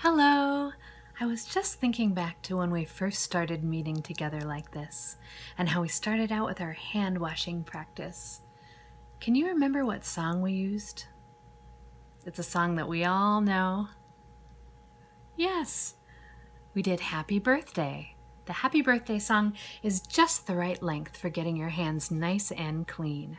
Hello! I was just thinking back to when we first started meeting together like this, and how we started out with our hand washing practice. Can you remember what song we used? It's a song that we all know. Yes, we did Happy Birthday. The Happy Birthday song is just the right length for getting your hands nice and clean.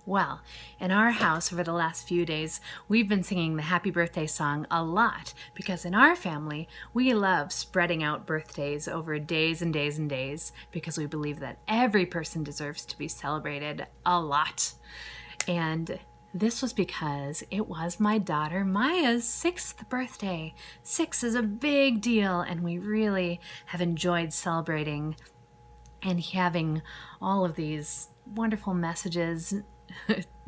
Well, in our house over the last few days, we've been singing the Happy Birthday song a lot because in our family, we love spreading out birthdays over days and days and days because we believe that every person deserves to be celebrated a lot. And this was because it was my daughter Maya's 6th birthday. 6 is a big deal, and we really have enjoyed celebrating and having all of these wonderful messages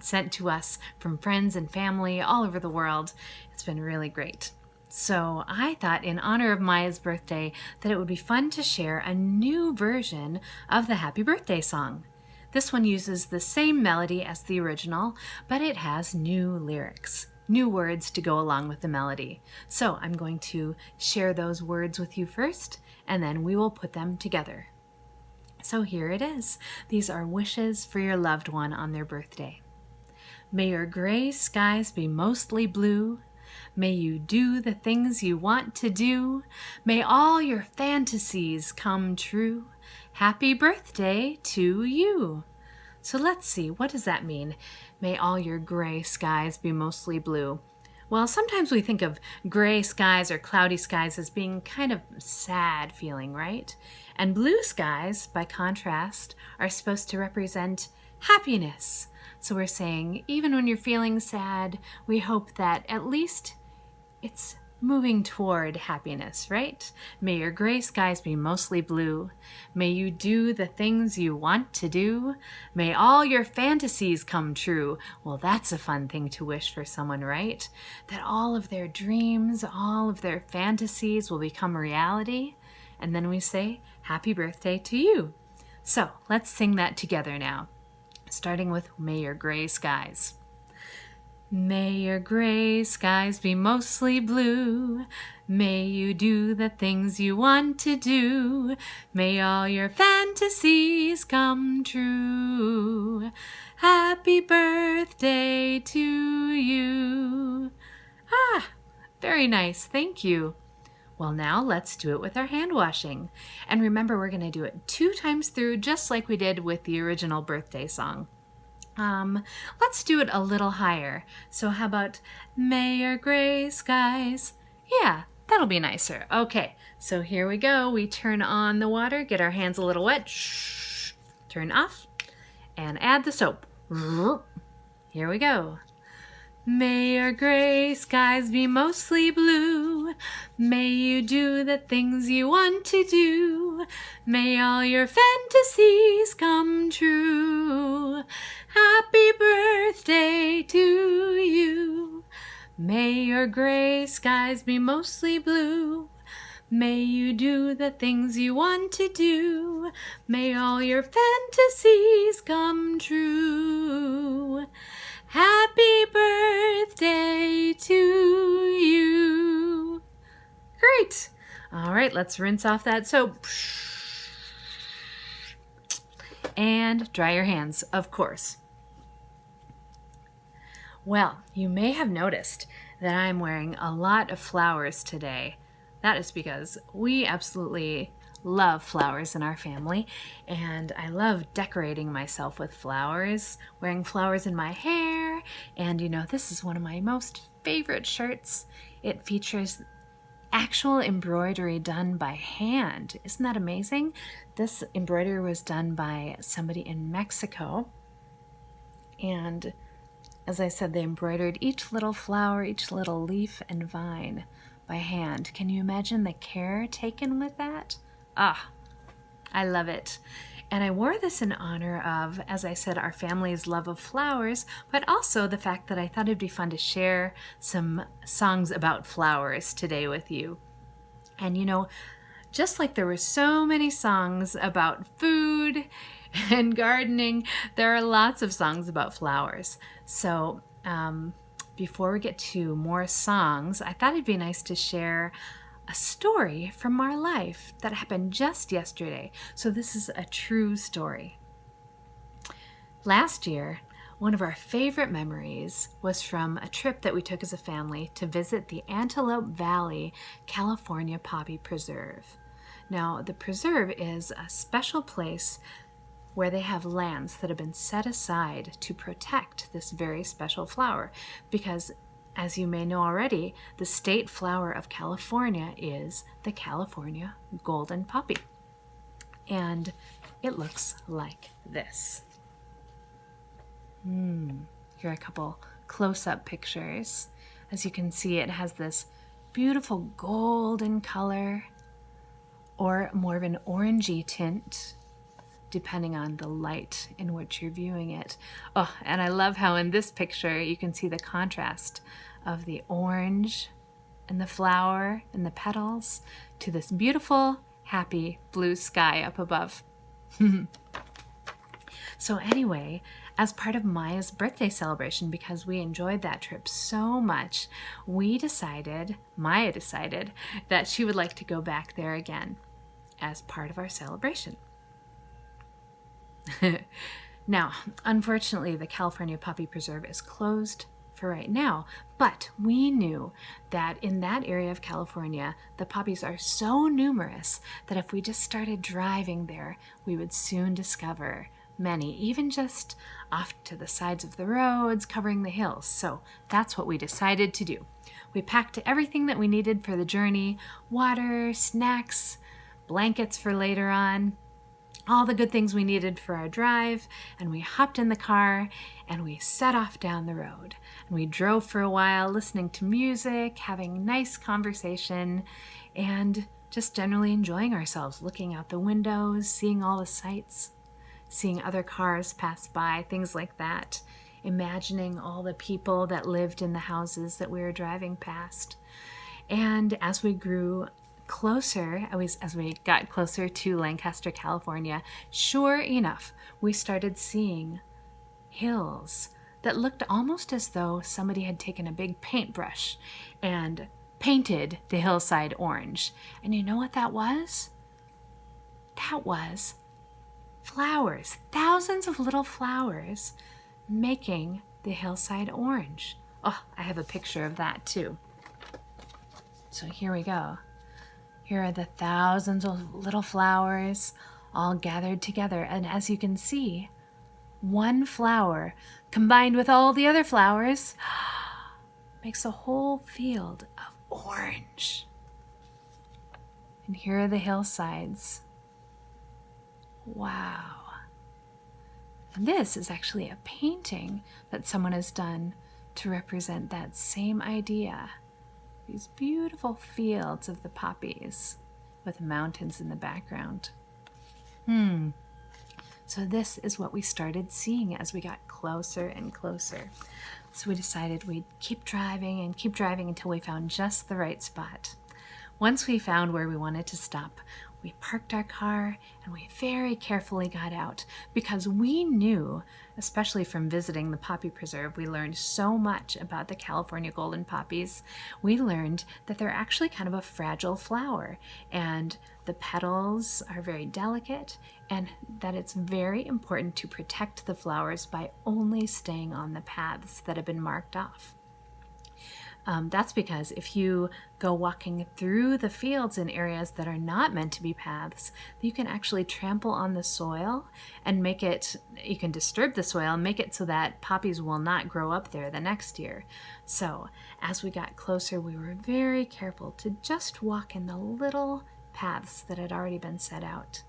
sent to us from friends and family all over the world. It's been really great. So I thought in honor of Maya's birthday that it would be fun to share a new version of the Happy Birthday song. This one uses the same melody as the original, but it has new lyrics, new words to go along with the melody. So I'm going to share those words with you first, and then we will put them together. So here it is. These are wishes for your loved one on their birthday. May your gray skies be mostly blue. May you do the things you want to do. May all your fantasies come true. Happy birthday to you. So let's see, what does that mean? May all your gray skies be mostly blue. Well, sometimes we think of gray skies or cloudy skies as being kind of sad feeling, right? And blue skies, by contrast, are supposed to represent happiness. So we're saying, even when you're feeling sad, we hope that at least it's moving toward happiness, right? May your gray skies be mostly blue. May you do the things you want to do. May all your fantasies come true. Well, that's a fun thing to wish for someone, right? That all of their dreams, all of their fantasies will become reality. And then we say, happy birthday to you. So let's sing that together now, starting with May Your Gray Skies. May your gray skies be mostly blue. May you do the things you want to do. May all your fantasies come true. Happy birthday to you. Very nice. Thank you. Well, now let's do it with our hand washing. And remember, we're going to do it 2 times through, just like we did with the original birthday song. Let's do it a little higher. So how about May your gray skies? Yeah, that'll be nicer. Okay, so here we go. We turn on the water, get our hands a little wet. Shh. Turn off and add the soap. Here we go. May your gray skies be mostly blue. May you do the things you want to do. May all your fantasies come true. Happy birthday to you. May your gray skies be mostly blue. May you do the things you want to do. May all your fantasies come true. Happy birthday to you. Great. All right, let's rinse off that soap. And dry your hands, of course. Well, you may have noticed that I'm wearing a lot of flowers today. That is because we absolutely love flowers in our family, and I love decorating myself with flowers, wearing flowers in my hair, and you know, this is one of my most favorite shirts. It features actual embroidery done by hand. Isn't that amazing? This embroidery was done by somebody in Mexico, and as I said, they embroidered each little flower, each little leaf and vine by hand. Can you imagine the care taken with that? I love it. And I wore this in honor of, as I said, our family's love of flowers, but also the fact that I thought it'd be fun to share some songs about flowers today with you. And you know, just like there were so many songs about food and gardening, there are lots of songs about flowers. So before we get to more songs, I thought it'd be nice to share a story from our life that happened just yesterday. So this is a true story. Last year, one of our favorite memories was from a trip that we took as a family to visit the Antelope Valley, California Poppy Preserve. Now, the preserve is a special place where they have lands that have been set aside to protect this very special flower because, as you may know already, the state flower of California is the California golden poppy. And it looks like this. Here are a couple close-up pictures. As you can see, it has this beautiful golden color or more of an orangey tint, depending on the light in which you're viewing it. Oh, and I love how in this picture you can see the contrast of the orange and the flower and the petals to this beautiful, happy blue sky up above. So anyway, as part of Maya's birthday celebration, because we enjoyed that trip so much, Maya decided that she would like to go back there again as part of our celebration. Now, unfortunately, the California Poppy Preserve is closed for right now, but we knew that in that area of California, the poppies are so numerous that if we just started driving there, we would soon discover many, even just off to the sides of the roads, covering the hills. So that's what we decided to do. We packed everything that we needed for the journey: water, snacks, blankets for later on, all the good things we needed for our drive, and we hopped in the car and we set off down the road. And we drove for a while, listening to music, having nice conversation, and just generally enjoying ourselves, looking out the windows, seeing all the sights, seeing other cars pass by, things like that, imagining all the people that lived in the houses that we were driving past. And as we grew closer, as we got closer to Lancaster, California, sure enough, we started seeing hills that looked almost as though somebody had taken a big paintbrush and painted the hillside orange. And you know what that was? That was flowers, thousands of little flowers making the hillside orange. Oh, I have a picture of that too. So here we go. Here are the thousands of little flowers all gathered together. And as you can see, one flower combined with all the other flowers makes a whole field of orange. And here are the hillsides. Wow. And this is actually a painting that someone has done to represent that same idea. These beautiful fields of the poppies with mountains in the background. So this is what we started seeing as we got closer and closer. So we decided we'd keep driving until we found just the right spot. Once we found where we wanted to stop, we parked our car and we very carefully got out because we knew, especially from visiting the Poppy Preserve, we learned so much about the California golden poppies. We learned that they're actually kind of a fragile flower and the petals are very delicate, and that it's very important to protect the flowers by only staying on the paths that have been marked off. That's because if you go walking through the fields in areas that are not meant to be paths, you can actually trample on the soil and you can disturb the soil and make it so that poppies will not grow up there the next year. So as we got closer, we were very careful to just walk in the little paths that had already been set out.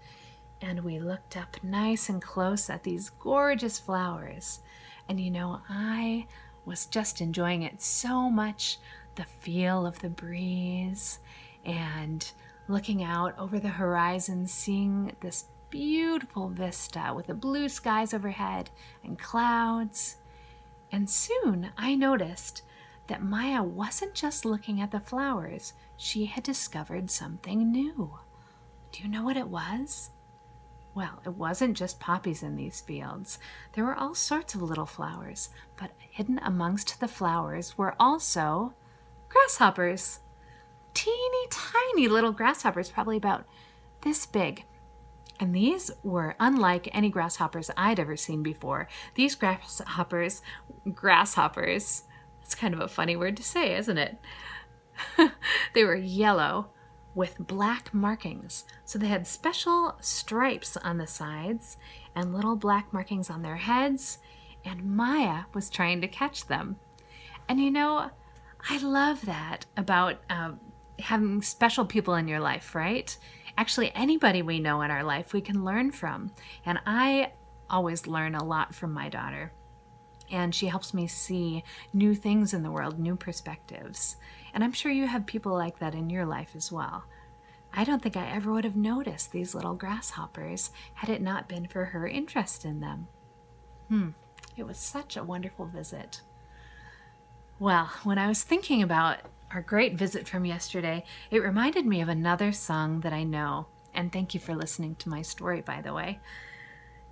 And we looked up nice and close at these gorgeous flowers. And I was just enjoying it so much, the feel of the breeze and looking out over the horizon, seeing this beautiful vista with the blue skies overhead and clouds. And soon I noticed that Maya wasn't just looking at the flowers, she had discovered something new. Do you know what it was? Well, it wasn't just poppies in these fields. There were all sorts of little flowers, but hidden amongst the flowers were also grasshoppers. Teeny tiny little grasshoppers, probably about this big. And these were unlike any grasshoppers I'd ever seen before. These grasshoppers, that's kind of a funny word to say, isn't it? They were yellow with black markings. So they had special stripes on the sides and little black markings on their heads. And Maya was trying to catch them. And you know, I love that about having special people in your life, right? Actually, anybody we know in our life we can learn from. And I always learn a lot from my daughter. And she helps me see new things in the world, new perspectives. And I'm sure you have people like that in your life as well. I don't think I ever would have noticed these little grasshoppers had it not been for her interest in them. It was such a wonderful visit. Well, when I was thinking about our great visit from yesterday, it reminded me of another song that I know. And thank you for listening to my story, by the way.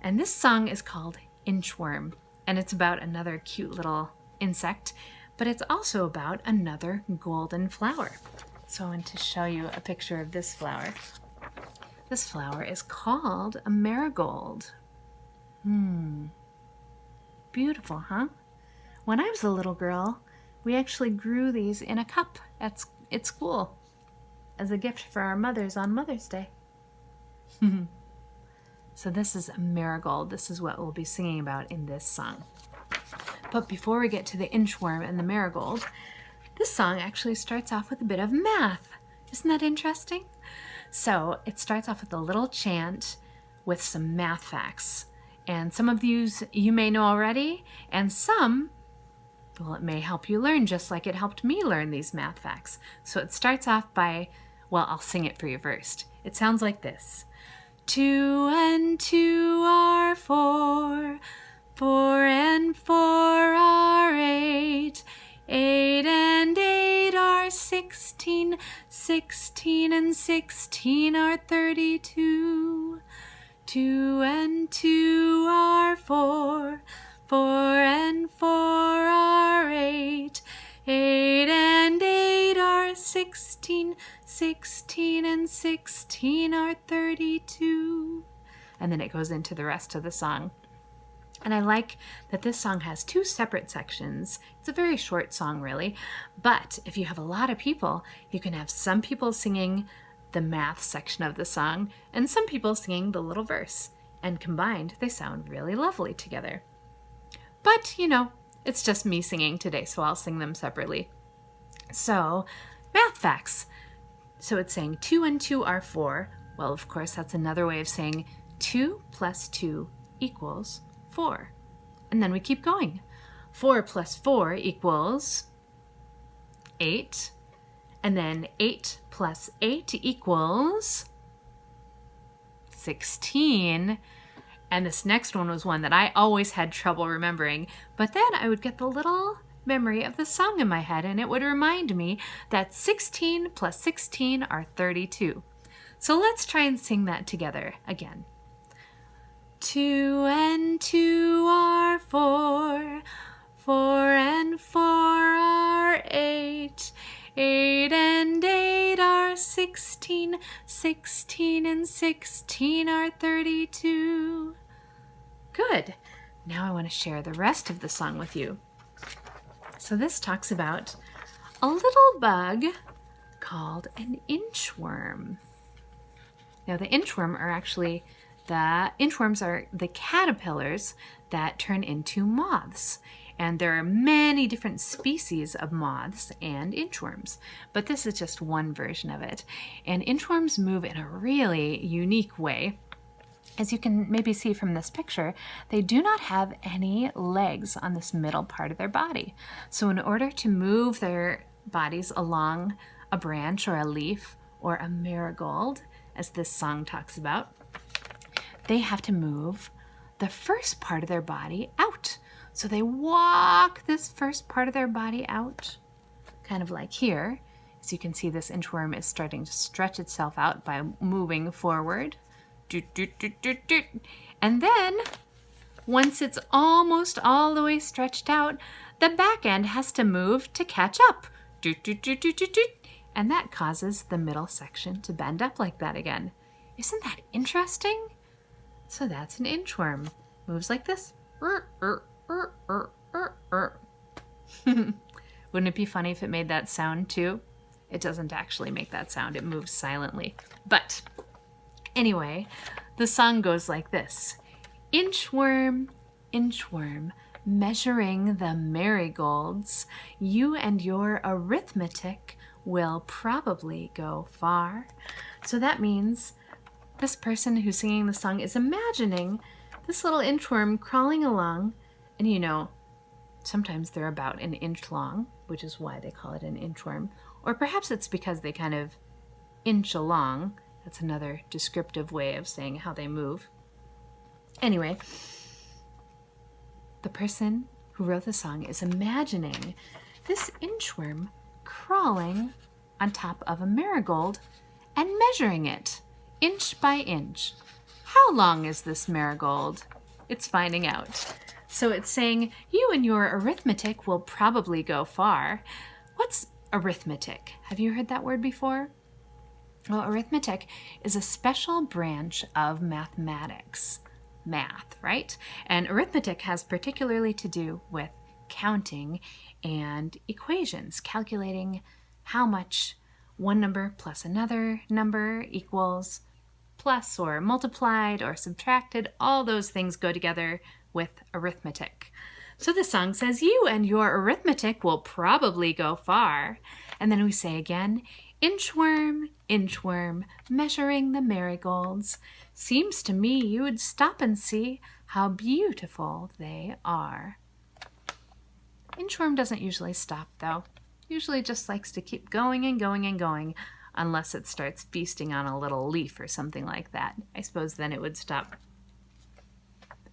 And this song is called Inchworm. And it's about another cute little insect, but it's also about another golden flower. So I want to show you a picture of this flower. This flower is called a marigold. Beautiful, huh? When I was a little girl, we actually grew these in a cup at school as a gift for our mothers on Mother's Day. So this is a marigold. This is what we'll be singing about in this song. But before we get to the inchworm and the marigold, this song actually starts off with a bit of math. Isn't that interesting? So it starts off with a little chant with some math facts. And some of these you may know already, and some, well, it may help you learn just like it helped me learn these math facts. So it starts off by, well, I'll sing it for you first. It sounds like this. 2 and 2 are 4. 4 and 4 are 8. 8 and 8 are 16. 16 and 16 are 32. 2 and 2 are 4. 4 and 4 are 8. 8 and 8 are 16. 16 and 16 are 32. And then it goes into the rest of the song. And I like that this song has 2 separate sections. It's a very short song, really. But if you have a lot of people, you can have some people singing the math section of the song and some people singing the little verse. And combined, they sound really lovely together. But, you know, it's just me singing today, so I'll sing them separately. So, math facts. So it's saying 2 and 2 are 4. Well, of course, that's another way of saying 2 plus 2 equals 4. And then we keep going. 4 plus 4 equals 8. And then 8 plus 8 equals 16. And this next one was one that I always had trouble remembering. But then I would get the little memory of the song in my head, and it would remind me that 16 plus 16 are 32. So let's try and sing that together again. 2 and 2 are 4. 4 and 4 are 8. 8 and 8 are 16. 16 and 16 are 32. Good. Now I want to share the rest of the song with you. So this talks about a little bug called an inchworm. Now the inchworms are the caterpillars that turn into moths. And there are many different species of moths and inchworms, but this is just one version of it. And inchworms move in a really unique way. As you can maybe see from this picture, they do not have any legs on this middle part of their body. So in order to move their bodies along a branch or a leaf or a marigold, as this song talks about, they have to move the first part of their body out. So they walk this first part of their body out, kind of like here. As you can see, this inchworm is starting to stretch itself out by moving forward. doot, doot, doot, doot, doot. And then, once it's almost all the way stretched out, the back end has to move to catch up. Doot, doot, doot, doot, doot, doot. And that causes the middle section to bend up like that again. Isn't that interesting? So that's an inchworm. Moves like this. Wouldn't it be funny if it made that sound too? It doesn't actually make that sound. It moves silently. But anyway, the song goes like this. Inchworm, inchworm, measuring the marigolds, you and your arithmetic will probably go far. So that means this person who's singing the song is imagining this little inchworm crawling along, and you know, sometimes they're about an inch long, which is why they call it an inchworm. Or perhaps it's because they kind of inch along. That's another descriptive way of saying how they move. Anyway, the person who wrote the song is imagining this inchworm crawling on top of a marigold and measuring it inch by inch. How long is this marigold? It's finding out. So it's saying, you and your arithmetic will probably go far. What's arithmetic? Have you heard that word before? Well, arithmetic is a special branch of mathematics. Math, right? And arithmetic has particularly to do with counting and equations, calculating how much one number plus another number equals, plus or multiplied or subtracted. All those things go together with arithmetic. So the song says, you and your arithmetic will probably go far. And then we say again, inchworm, inchworm, measuring the marigolds. Seems to me you'd stop and see how beautiful they are. Inchworm doesn't usually stop though. Usually just likes to keep going and going and going, unless it starts feasting on a little leaf or something like that. I suppose then it would stop.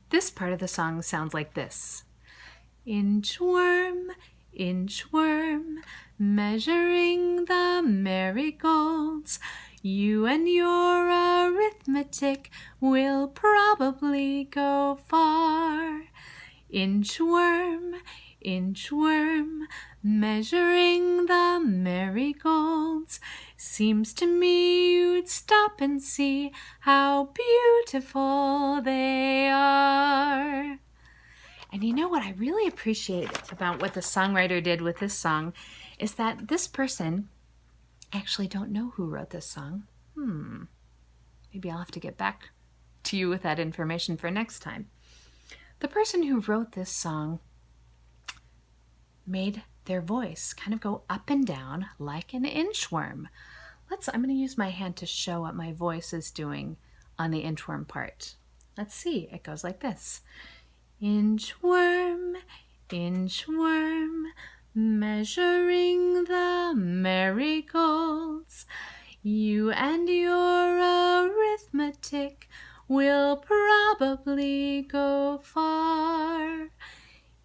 This part of the song sounds like this. Inchworm, inchworm, measuring the marigolds, you and your arithmetic will probably go far. Inchworm, inchworm, measuring the marigolds, seems to me you'd stop and see how beautiful they are. And you know what I really appreciate about what the songwriter did with this song is that this person, I actually don't know who wrote this song. Maybe I'll have to get back to you with that information for next time. The person who wrote this song made their voice kind of go up and down like an inchworm. I'm going to use my hand to show what my voice is doing on the inchworm part. Let's see. It goes like this. Inchworm, inchworm, measuring the marigolds, you and your arithmetic will probably go far.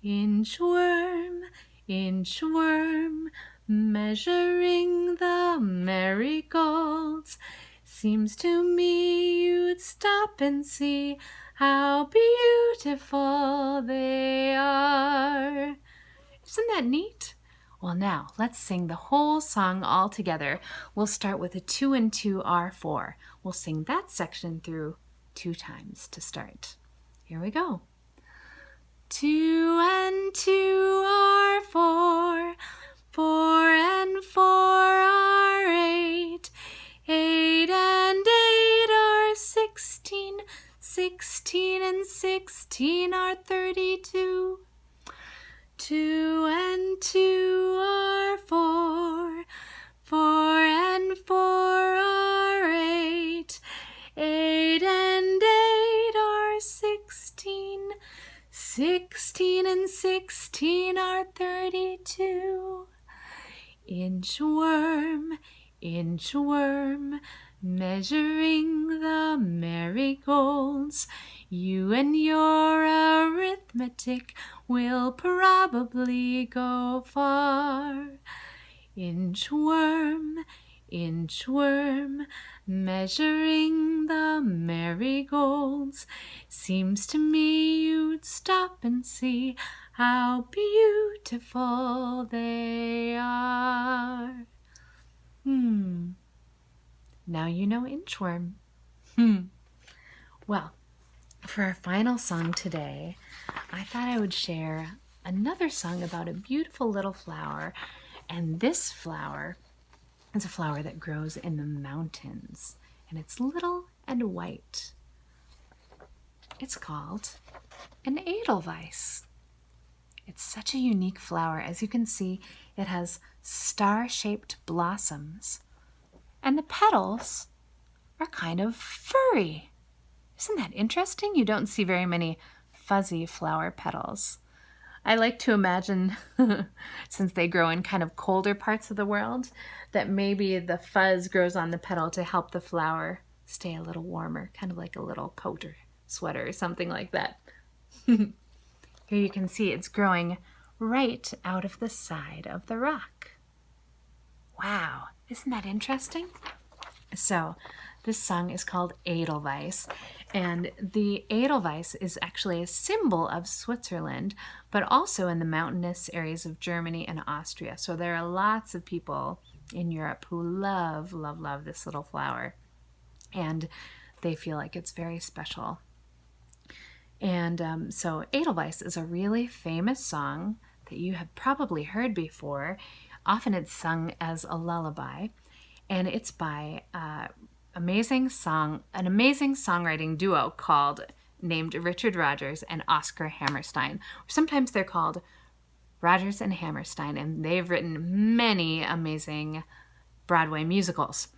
Inchworm, inchworm, measuring the marigolds, seems to me you'd stop and see how beautiful they are. Isn't that neat? Well, now let's sing the whole song all together. We'll start with a 2 and 2 R4. We'll sing that section through 2 times to start. Here we go. 2 and 2 are 4, 4 and 4 are 8, 8 and 8 are 16, 16 and 16 are 32. 2 and 2 are 4, 4 and 4 are 8, 8 and 8 are 16, 16 and 16 are 32. Inchworm, inchworm, measuring the marigolds, you and your arithmetic will probably go far. Inchworm, inchworm, measuring the marigolds. Seems to me you'd stop and see how beautiful they are. Now you know inchworm. Well, for our final song today, I thought I would share another song about a beautiful little flower. And this flower is a flower that grows in the mountains, and it's little and white. It's called an Edelweiss. It's such a unique flower. As you can see, it has star-shaped blossoms, and the petals are kind of furry. Isn't that interesting? You don't see very many fuzzy flower petals. I like to imagine, since they grow in kind of colder parts of the world, that maybe the fuzz grows on the petal to help the flower stay a little warmer, kind of like a little coat or sweater or something like that. Here you can see it's growing right out of the side of the rock. Wow, isn't that interesting? So this song is called Edelweiss, and the Edelweiss is actually a symbol of Switzerland, but also in the mountainous areas of Germany and Austria. So there are lots of people in Europe who love, love, love this little flower, and they feel like it's very special. And so Edelweiss is a really famous song that you have probably heard before. Often it's sung as a lullaby, and it's by an amazing songwriting duo named Richard Rodgers and Oscar Hammerstein. Sometimes they're called Rodgers and Hammerstein, and they've written many amazing Broadway musicals.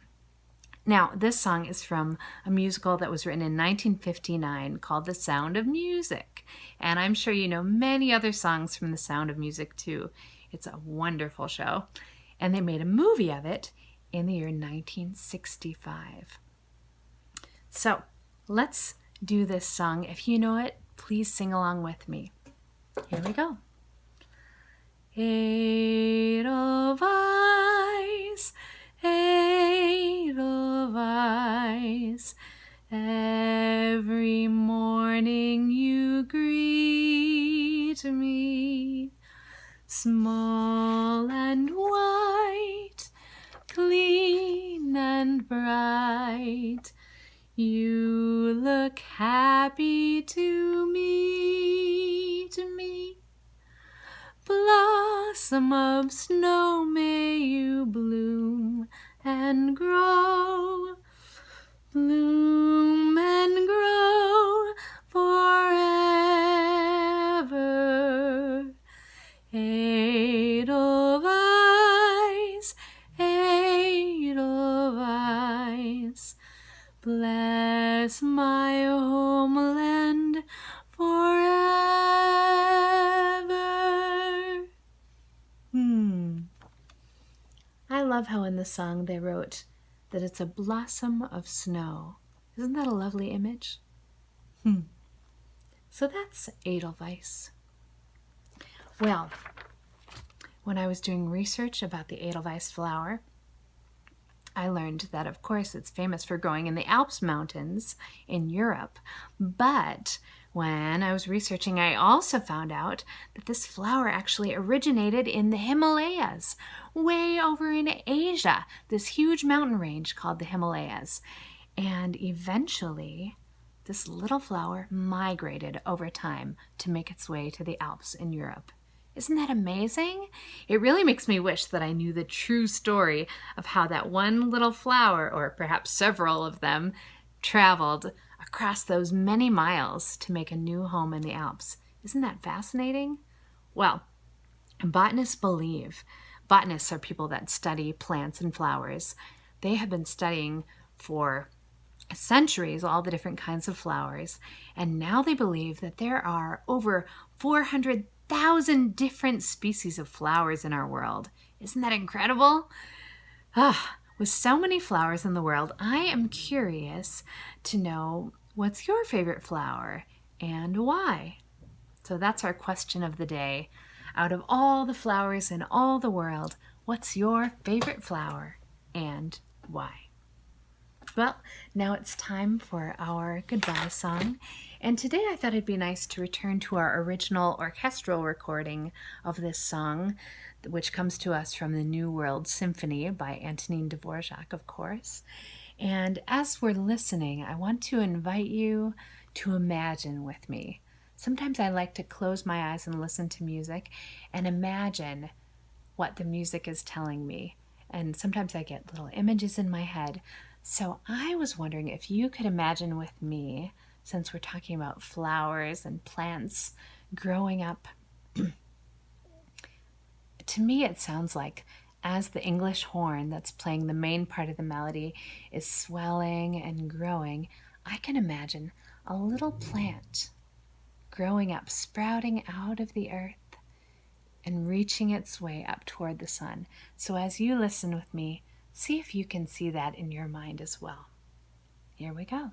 Now, this song is from a musical that was written in 1959 called The Sound of Music, and I'm sure you know many other songs from The Sound of Music too. It's a wonderful show, and they made a movie of it in the year 1965. So let's do this song. If you know it, please sing along with me. Here we go. Edelweiss, Edelweiss, every morning you greet me, small and white, clean and bright, you look happy to me, Blossom of snow, may you bloom and grow, bloom and grow forever. Edelweiss, Edelweiss, bless my homeland forever. I love how in the song they wrote that it's a blossom of snow. Isn't that a lovely image? So that's Edelweiss. Well, when I was doing research about the Edelweiss flower, I learned that, of course, it's famous for growing in the Alps mountains in Europe. But when I was researching, I also found out that this flower actually originated in the Himalayas, way over in Asia, this huge mountain range called the Himalayas. And eventually, this little flower migrated over time to make its way to the Alps in Europe. Isn't that amazing? It really makes me wish that I knew the true story of how that one little flower, or perhaps several of them, traveled across those many miles to make a new home in the Alps. Isn't that fascinating? Well, botanists are people that study plants and flowers. They have been studying for centuries all the different kinds of flowers, and now they believe that there are over 400,000 different species of flowers in our world. Isn't that incredible? With so many flowers in the world, I am curious to know what's your favorite flower and why. So that's our question of the day. Out of all the flowers in all the world, what's your favorite flower and why? Well, now it's time for our goodbye song. And today I thought it'd be nice to return to our original orchestral recording of this song, which comes to us from the New World Symphony by Antonin Dvorak, of course. And as we're listening, I want to invite you to imagine with me. Sometimes I like to close my eyes and listen to music and imagine what the music is telling me. And sometimes I get little images in my head. So I was wondering if you could imagine with me, since we're talking about flowers and plants growing up. To me, it sounds like as the English horn that's playing the main part of the melody is swelling and growing, I can imagine a little plant growing up, sprouting out of the earth and reaching its way up toward the sun. So as you listen with me, see if you can see that in your mind as well. Here we go.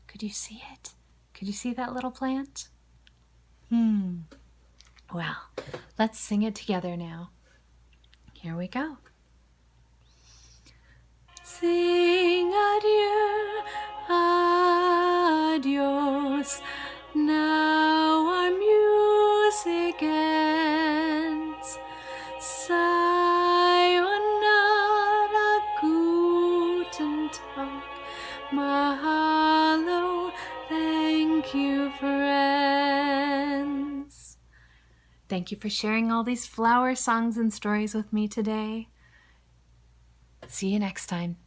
Could you see it? Could you see that little plant? Well, let's sing it together now. Here we go. Sing adieu, adios. Now our music ends. Sayonara, guten Tag. Mahalo, thank you, friends. Thank you for sharing all these flower songs and stories with me today. See you next time.